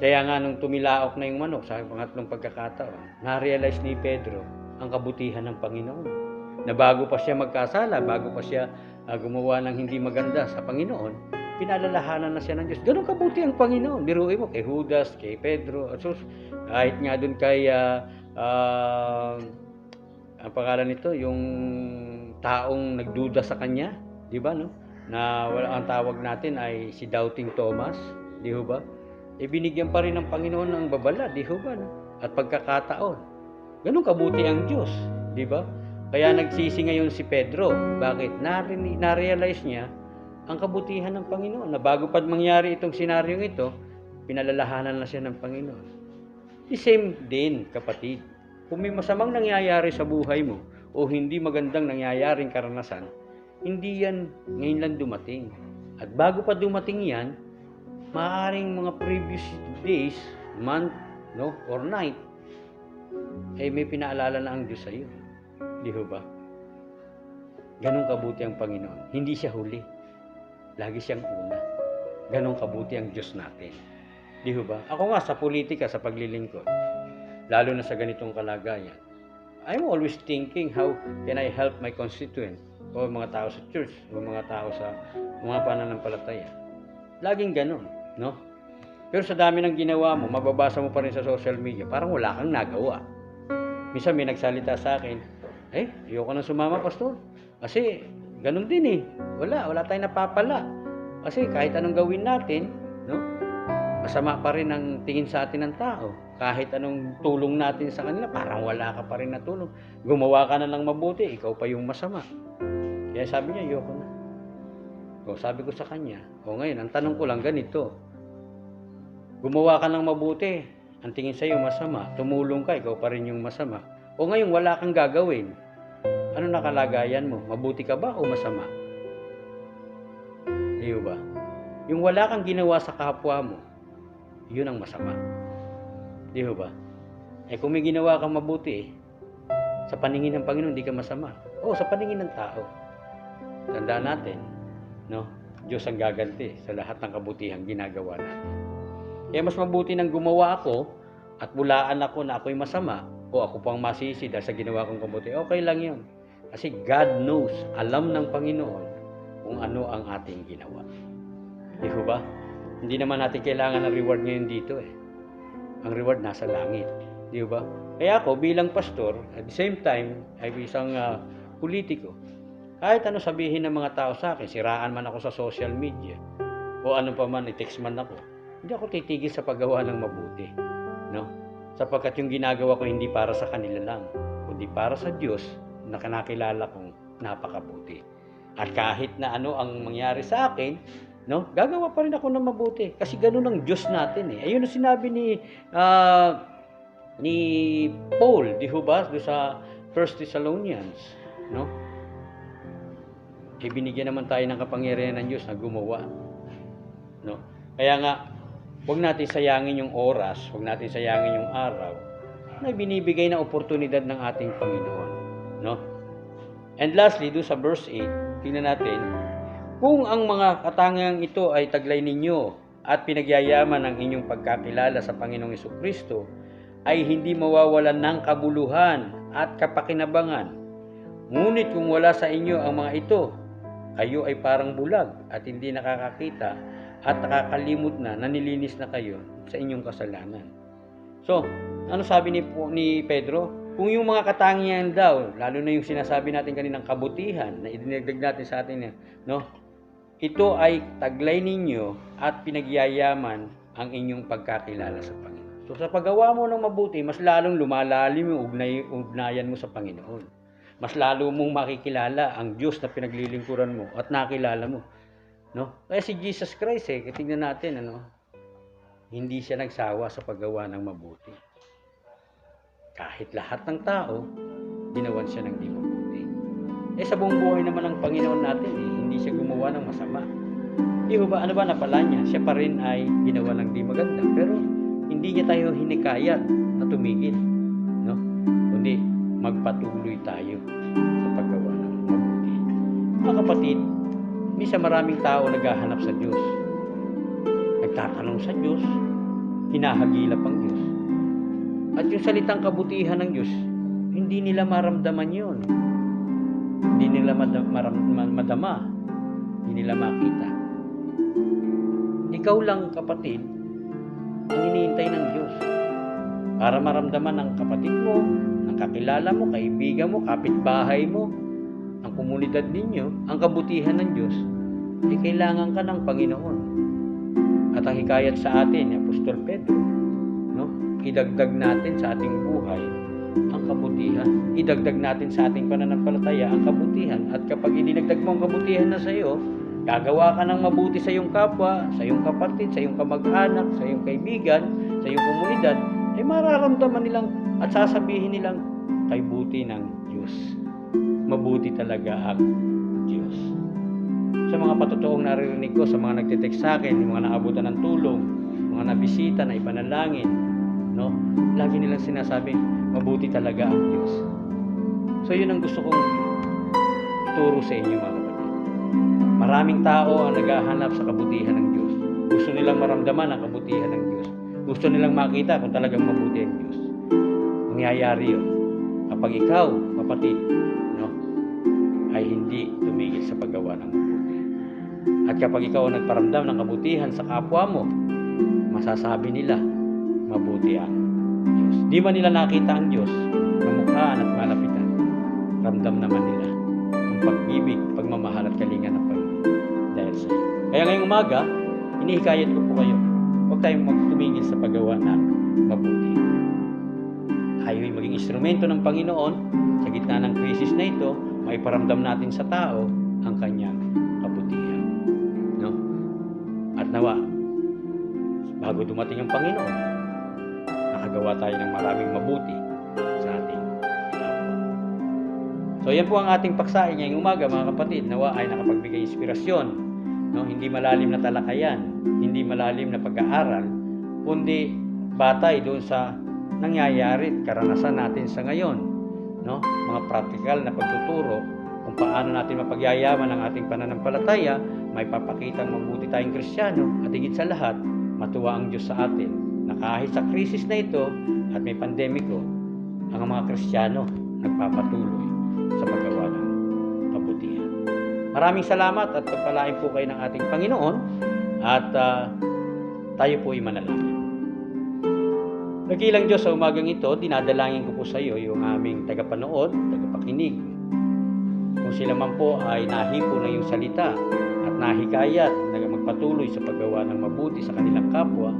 Kaya nga nung tumilaok na yung manok sa pangatlong pagkakataon, na-realize ni Pedro ang kabutihan ng Panginoon. Na bago pa siya magkasala, bago pa siya gumawa ng hindi maganda sa Panginoon, pinalalahanan na siya ng Diyos. Ganun kabuti ang Panginoon. Biruin mo kay Judas, kay Pedro, at kahit nga dun kay ang pangalan nito, yung taong nagduda sa kanya, di ba, no? Na wala ang tawag natin ay si Doubting Thomas, di ba? Binigyan pa rin ng Panginoon ng babala, di ba, no? At pagkakataon. Ganun kabuti ang Diyos, di ba? Kaya nagsisi ngayon si Pedro. Bakit? Na-realize niya ang kabutihan ng Panginoon na bago pa mangyari itong senaryong ito, pinalalahanan na siya ng Panginoon. The same din, kapatid. Kung may masamang nangyayari sa buhay mo o hindi magandang nangyayaring karanasan, hindi yan ngayon lang dumating. At bago pa dumating yan, maaaring mga previous days, month, no, or night, may pinaalala na ang Diyos sa iyo. Di ba? Ganun kabuti ang Panginoon. Hindi siya huli. Lagi siyang una. Ganun kabuti ang Diyos natin. Di ba? Ako nga sa politika, sa paglilingkod, lalo na sa ganitong kalagayan, I'm always thinking how can I help my constituent o mga tao sa church o mga tao sa mga pananampalataya. Laging ganun, no? Pero sa dami ng ginawa mo, mababasa mo pa rin sa social media, parang wala kang nagawa. Minsan may nagsalita sa akin, ayoko na sumama, pastor. Kasi ganun din wala tayong napapala. Kasi kahit anong gawin natin, no? Masama pa rin ang tingin sa atin ng tao. Kahit anong tulong natin sa kanila, parang wala ka pa rin na tulong. Gumawa ka na lang mabuti, ikaw pa yung masama. Kaya sabi niya, ayoko na. Sabi ko sa kanya, ngayon, ang tanong ko lang ganito. Gumawa ka ng mabuti, ang tingin sa'yo masama, tumulong ka, ikaw pa rin yung masama. Ngayon, wala kang gagawin. Ano nakalagayan mo? Mabuti ka ba o masama? Iyo ba? Yung wala kang ginawa sa kapwa mo, yun ang masama. Iyo ba? Kung may ginawa kang mabuti, sa paningin ng Panginoon, hindi ka masama. Sa paningin ng tao. Tandaan natin, no? Diyos ang gaganti sa lahat ng kabutihang ginagawa natin. Kaya mas mabuti nang gumawa ako at bulaan ako na ako'y masama o ako pang masisi dahil sa ginawa kong kabuti. Okay lang yun. Kasi God knows, alam ng Panginoon kung ano ang ating ginawa. Di ba? Hindi naman natin kailangan ng reward ngayon dito Ang reward nasa langit. Di ba? Kaya ako bilang pastor, at the same time, ay isang politiko. Kahit ano sabihin ng mga tao sa akin, siraan man ako sa social media, o ano pa man, i-text man ako, hindi ako titigil sa paggawa ng mabuti. No? Sapagkat yung ginagawa ko hindi para sa kanila lang, kundi para sa Diyos na kinakilala kong napakabuti. At kahit na ano ang mangyari sa akin, no, gagawa pa rin ako ng mabuti. Kasi ganun ang Diyos natin Ayun ang sinabi ni Paul, di ba, sa 1 Thessalonians, no? Binigyan naman tayo ng kapangyarihan ng Diyos na gumawa. No? Kaya nga, huwag natin sayangin yung oras, huwag natin sayangin yung araw na binibigay na oportunidad ng ating Panginoon. No? And lastly, doon sa verse 8, tingnan natin, kung ang mga katangiang ito ay taglay ninyo at pinagyayaman ng inyong pagkakilala sa Panginoong Jesucristo, ay hindi mawawalan ng kabuluhan at kapakinabangan. Ngunit kung wala sa inyo ang mga ito, kayo ay parang bulag at hindi nakakakita at nakakalimot na nilinis na kayo sa inyong kasalanan. So, ano sabi ni Pedro? Kung yung mga katangian daw, lalo na yung sinasabi natin kaninang kabutihan na idinagdag natin sa atin, no? Ito ay taglay ninyo at pinagyayaman ang inyong pagkakilala sa Panginoon. So, sa paggawa mo ng mabuti, mas lalong lumalalim yung ugnayan mo sa Panginoon. Mas lalo mong makikilala ang Diyos na pinaglilingkuran mo at nakilala mo. No? Kaya si Jesus Christ, tingnan natin, hindi siya nagsawa sa paggawa ng mabuti. Kahit lahat ng tao, ginawan siya ng di mabuti. Sa buong buhay naman ng Panginoon natin, hindi siya gumawa ng masama. Di ba, ano ba napala niya? Siya pa rin ay ginawa ng di maganda. Pero hindi niya tayo hinikayat na tumigil. No? Kundi, magpatuloy tayo sa paggawa ng mabuti. Mga kapatid, minsan maraming tao naghahanap sa Diyos. Nagtatanong sa Diyos, hinahagilap ang Diyos. At yung salitang kabutihan ng Diyos, hindi nila maramdaman yun. Hindi nila madama. Hindi nila makita. Ikaw lang, kapatid, ang iniintay ng Diyos. Para maramdaman ng kapatid mo, ng kakilala mo, kaibigan mo, kapitbahay mo, ang komunidad ninyo, ang kabutihan ng Diyos, ay kailangan ka ng Panginoon. At ang hikayat sa atin, ni Apostol Pedro, no? Idagdag natin sa ating buhay ang kabutihan. Idagdag natin sa ating pananampalataya ang kabutihan. At kapag idinagdag mo ang kabutihan na sa iyo, gagawa ka ng mabuti sa iyong kapwa, sa iyong kapatid, sa iyong kamag-anak, sa iyong kaibigan, sa iyong komunidad, ay mararamdaman nilang at sasabihin nilang, kay buti ng Diyos. Mabuti talaga ang Diyos. Sa mga patutuong naririnig ko, sa mga nagtitext sa akin, yung mga naabutan ng tulong, mga nabisita na ipanalangin, no? Lagi nilang sinasabi, mabuti talaga ang Diyos. So yun ang gusto kong ituro sa inyo, mga kapatid. Maraming tao ang naghahanap sa kabutihan ng Diyos. Gusto nilang maramdaman ang kabutihan ng Diyos. Gusto nilang makita kung talagang mabuti ang Diyos. Mangyayari yun kapag ikaw, kapatid, no, ay hindi tumigil sa paggawa ng mabuti. At kapag ikaw ang nagparamdam ng kabutihan sa kapwa mo, masasabi nila, mabuti ang Diyos. Di man nila nakita ang Diyos, mamukhaan at malapitan, ramdam naman nila ang pag-ibig, pagmamahal at kalinga ng Panginoon dahil sa iyo. Kaya ngayong umaga, inihikayat ko po kayo, huwag tayong magtumigil sa paggawa ng mabuti. Tayo'y maging instrumento ng Panginoon sa gitna ng krisis na ito, maiparamdam natin sa tao ang kanyang kabutihan. No? At nawa, bago dumating ang Panginoon, nakagawa tayo ng maraming mabuti sa ating kapwa. So yan po ang ating paksain ngayong umaga, mga kapatid. Nawa ay nakapagbigay inspirasyon, no? Hindi malalim na talakayan, hindi malalim na pag-aaral, kundi batay doon sa nangyayari at karanasan natin sa ngayon, no? Mga practical na pagtuturo kung paano natin mapagyayaman ang ating pananampalataya, may papakitang mabuti tayong Kristiyano, at higit sa lahat, matuwa ang Diyos sa atin na kahit sa krisis na ito at may pandemiko, ang mga Kristiyano nagpapatuloy sa paggawa ng kabutihan. Maraming salamat at pagpalain po kayo ng ating Panginoon at tayo po ay manalangin. Nagilang Diyos, sa umagang ito, dinadalangin ko po sa iyo yung aming tagapanood, tagapakinig. Kung sila man po ay nahipo na yung salita at nahikayat na magpatuloy sa paggawa ng mabuti sa kanilang kapwa,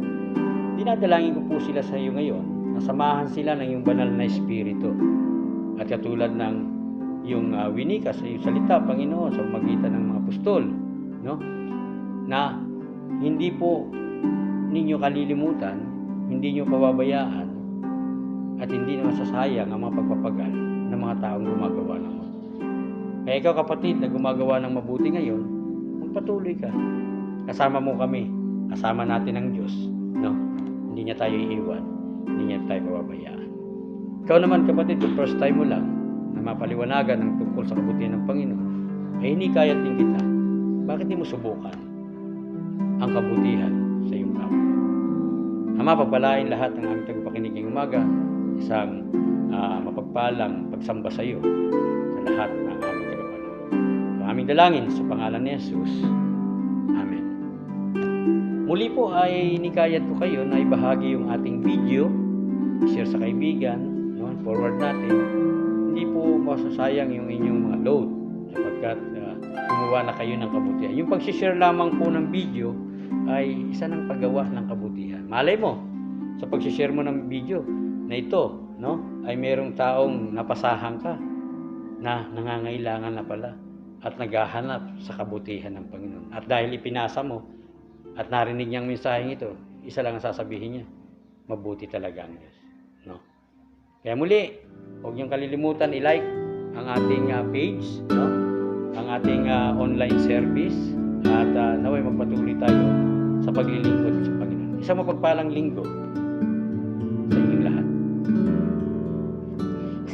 dinadalangin ko po sila sa iyo ngayon, nasamahan sila ng iyong banal na Espiritu. At katulad ng yung winika sa iyong salita, Panginoon, sa magitan ng mga apostol, no? Na hindi po ninyo kalilimutan, hindi nyo pababayaan, at hindi na masasayang ang mga pagpapagal ng mga taong gumagawa ng mabuti. Kaya ikaw, kapatid, na gumagawa ng mabuti ngayon, magpatuloy ka. Kasama mo kami, kasama natin ang Diyos, no? Hindi niya tayo iiwan, hindi niya tayo pababayaan. Ikaw naman, kapatid, kung first time mo lang na mapaliwanagan ang tungkol sa kabutihan ng Panginoon, ay hinikayat din kita. Bakit di mo subukan ang kabutihan sa iyong kapwa? Ama, pagpalain lahat ng aming tagapakinig ngayong umaga, isang mapagpalang pagsamba sa iyo sa lahat ng aming tagapanood. Ang aming dalangin sa pangalan ni Jesus. Amen. Muli po ay nikayat ko kayo na ibahagi yung ating video, i-share sa kaibigan, no? Forward natin. Hindi po masasayang yung inyong mga load sapagkat gumawa na kayo ng kabutihan. Yung pag-share lamang po ng video ay isa ng paggawa ng kabutihan. Malay mo, sa pag-share mo ng video na ito, no, ay merong taong napasahan ka na nangangailangan na pala at naghahanap sa kabutihan ng Panginoon. At dahil ipinasa mo at narinig niyang mensaheng ito, isa lang ang sasabihin niya, mabuti talaga ang Diyos. No? Kaya muli, huwag niyong kalilimutan i-like ang ating page, no? Ang ating online service, at naway magpatuloy tayo sa paglilingkod sa Panginoon. Isang mapagpalang linggo sa inyong lahat.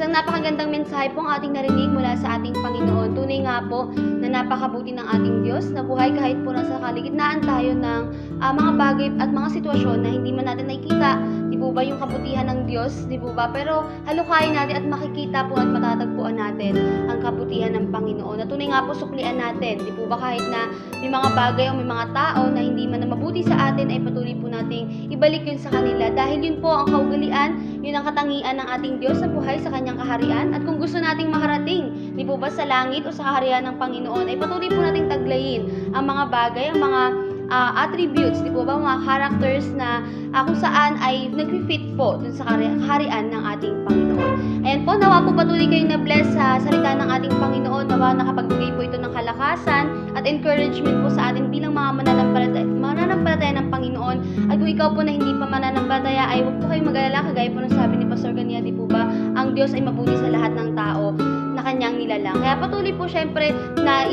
Isang napakagandang mensahe po ang ating narinig mula sa ating Panginoon. Tunay nga po na napakabuti ng ating Diyos na buhay kahit po nasa kaligitnaan tayo ng mga bagay at mga sitwasyon na hindi man natin nakikita. Di po ba yung kabutihan ng Diyos? Di po ba? Pero halukayin natin at makikita po at matatagpuan natin ang kabutihan ng Panginoon. Na tunay nga po suklian natin. Di po ba kahit na may mga bagay o may mga tao na hindi man na mabuti sa atin ay patuloy po nating ibalik yun sa kanila. Dahil yun po ang kaugalian, yun ang katangian ng ating Diyos sa buhay sa kanyang kaharian. At kung gusto nating makarating, di po ba sa langit o sa kaharian ng Panginoon, ay patuloy po nating taglayin ang mga bagay, ang mga attributes, di po ba, mga characters na kung saan ay nag-fit po dun sa kaharian ng ating Panginoon. Ayan po, nawa po patuloy kayong na-bless sa salita ng ating Panginoon. Nawa nakapagbigay po ito ng kalakasan at encouragement po sa atin bilang mga mananampalataya ng Panginoon. At kung ikaw po na hindi pa mananampalataya, ay huwag po kayong mag-alala, kagaya po ng sabi ni Pastor Gania, di po ba, ang Diyos ay mabuti sa lahat ng tao na kanyang nilalang. Kaya patuloy po syempre na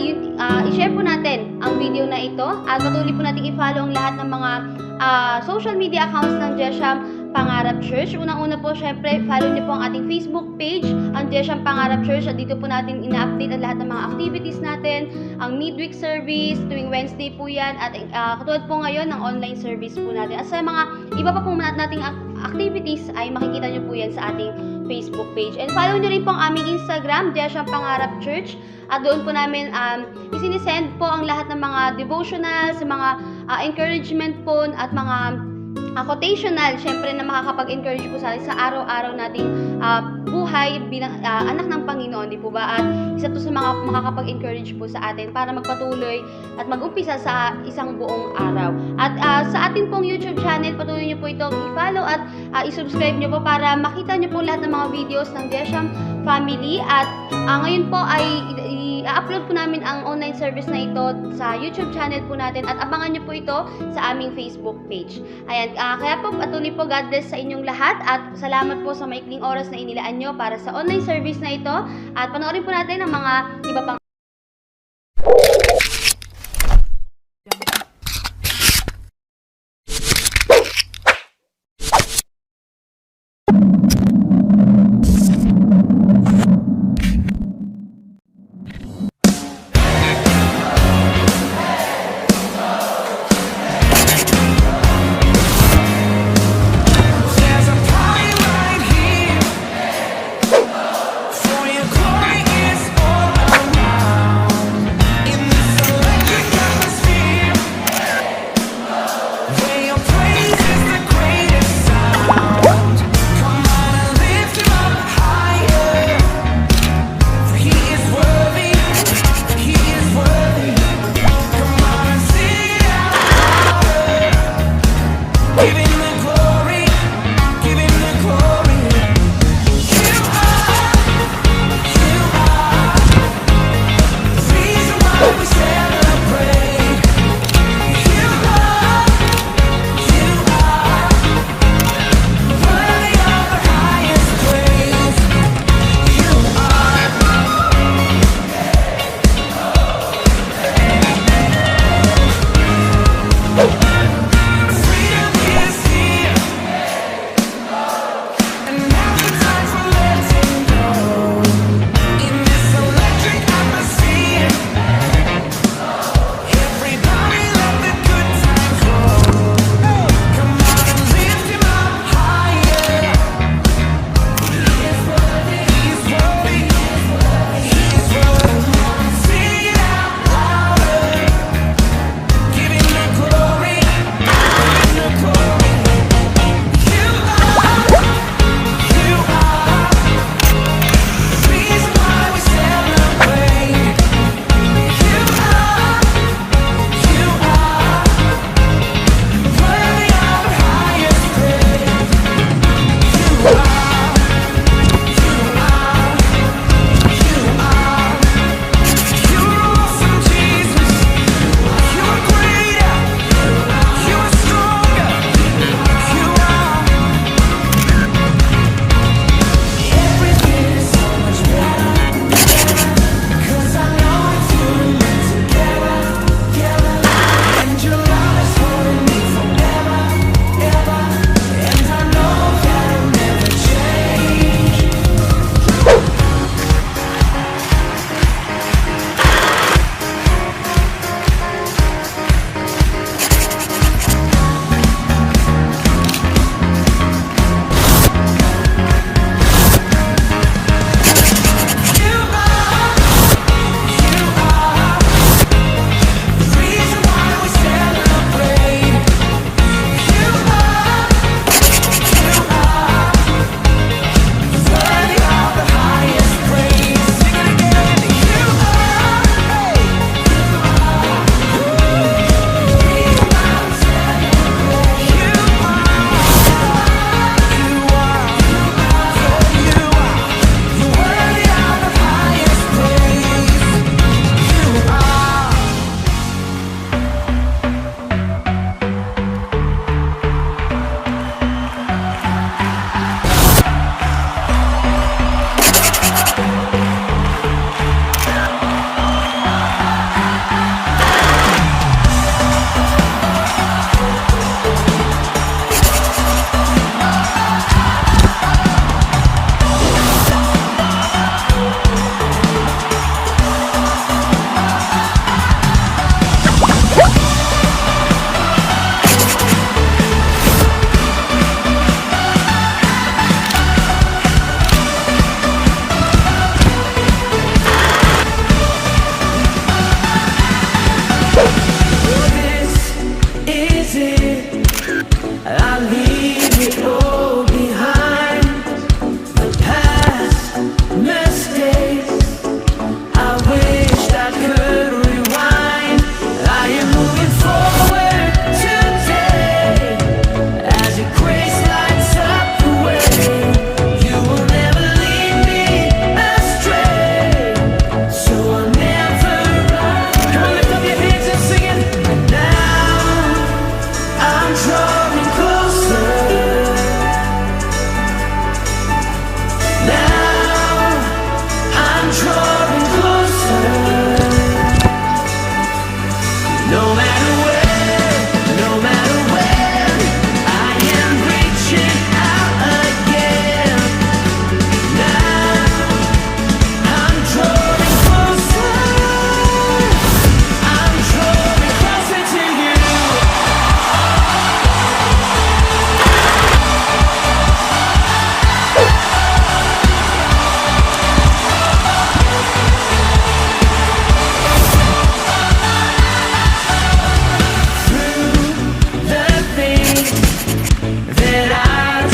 i-share po natin ang video na ito at patuloy po natin i-follow ang lahat ng mga social media accounts ng Jesham Pangarap Church. Unang-una po syempre, follow niyo po ang ating Facebook page, ang Jesham Pangarap Church, at dito po natin ina-update ang lahat ng mga activities natin, ang midweek service, tuwing Wednesday po yan, at katulad po ngayon ng online service po natin. At sa mga iba pa po nating activities ay makikita niyo po yan sa ating Facebook page. And follow nyo rin po ang aming Instagram, Jesham Pangarap Church. At doon po namin isinisend po ang lahat ng mga devotionals, mga encouragement po at mga quotational, syempre na makakapag-encourage po sa atin sa araw-araw nating buhay bilang anak ng Panginoon, di po ba? At isa to sa mga makakapag-encourage po sa atin para magpatuloy at mag-umpisa sa isang buong araw. At sa atin pong YouTube channel, patuloy nyo po itong i-follow at i-subscribe nyo po para makita nyo po lahat ng mga videos ng Jesham Family. At ngayon po ay i-upload po namin ang online service na ito sa YouTube channel po natin at abangan nyo po ito sa aming Facebook page. Ayan, kaya po patuloy po, God bless sa inyong lahat at salamat po sa maikling oras na inilaan nyo para sa online service na ito at panoorin po natin ang mga iba pang There's a party right here for your glory is all around. In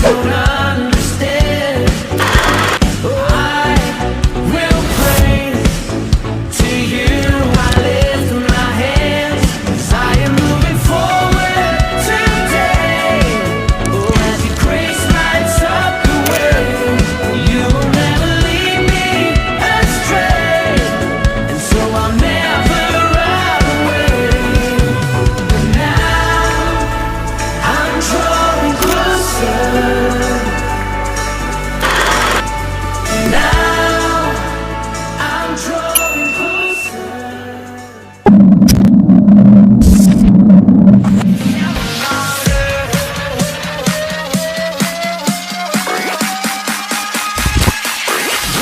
don't understand. I will pray to you. I lift my hands as I am moving forward today. Oh, as your grace lights up the way, you will never leave me astray, and so I'll never run away. But now I'm drawing closer. Now I'm drawing closer.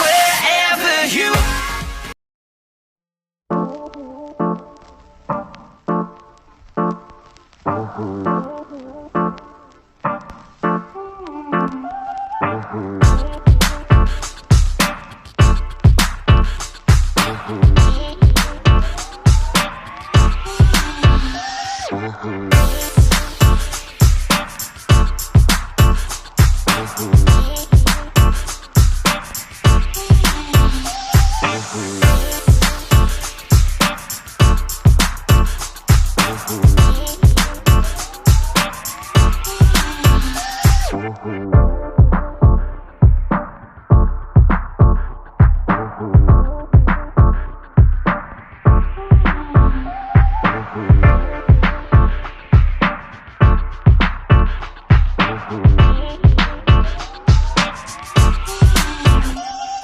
Wherever you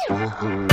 Mm-hmm.